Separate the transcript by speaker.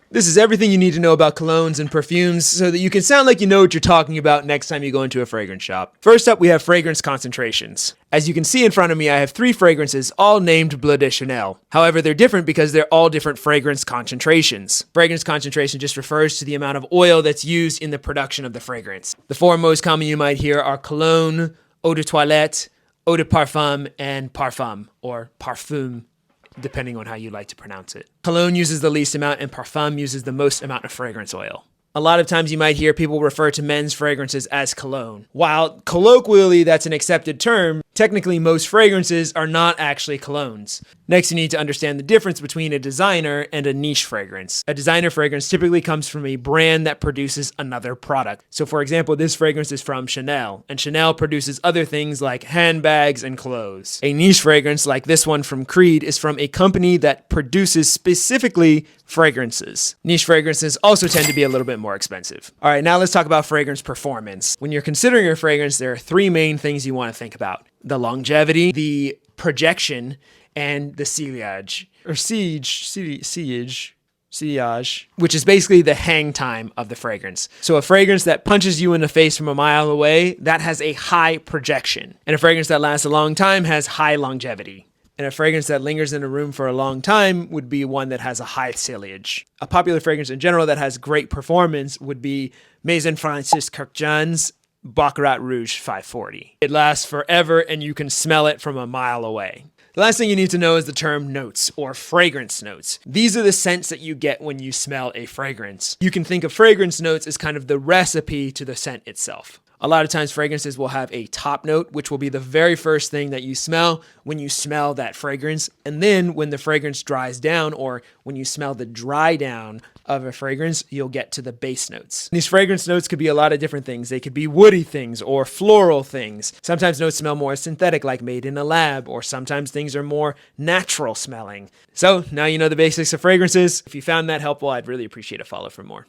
Speaker 1: This is everything you need to know about colognes and perfumes so that you can sound like you know what you're talking about next time you go into a fragrance shop. First up, we have fragrance concentrations. As you can see in front of me, I have 3 fragrances, all named Bleu de Chanel. However, they're different because they're all different fragrance concentrations. Fragrance concentration just refers to the amount of oil that's used in the production of the fragrance. The 4 most common you might hear are cologne, eau de toilette, eau de parfum, and parfum, or parfum, depending on how you like to pronounce it. Cologne uses the least amount and parfum uses the most amount of fragrance oil. A lot of times you might hear people refer to men's fragrances as cologne. While colloquially that's an accepted term, technically most fragrances are not actually colognes. Next, you need to understand the difference between a designer and a niche fragrance. A designer fragrance typically comes from a brand that produces another product. So for example, this fragrance is from Chanel, and Chanel produces other things like handbags and clothes. A niche fragrance like this one from Creed is from a company that produces specifically fragrances. Niche fragrances also tend to be a little bit more expensive. All right, now let's talk about fragrance performance. When you're considering your fragrance, there are 3 main things you want to think about: the longevity, the projection, and the sillage, or sillage, which is basically the hang time of the fragrance. So a fragrance that punches you in the face from a mile away, that has a high projection. And a fragrance that lasts a long time has high longevity. And a fragrance that lingers in a room for a long time would be one that has a high sillage. A popular fragrance in general that has great performance would be Maison Francis Kurkdjian's Baccarat Rouge 540. It lasts forever and you can smell it from a mile away. The last thing you need to know is the term notes, or fragrance notes. These are the scents that you get when you smell a fragrance. You can think of fragrance notes as kind of the recipe to the scent itself. A lot of times fragrances will have a top note, which will be the very first thing that you smell when you smell that fragrance. And then when the fragrance dries down, or when you smell the dry down of a fragrance, you'll get to the base notes. These fragrance notes could be a lot of different things. They could be woody things or floral things. Sometimes notes smell more synthetic, like made in a lab, or sometimes things are more natural smelling. So now you know the basics of fragrances. If you found that helpful, I'd really appreciate a follow for more.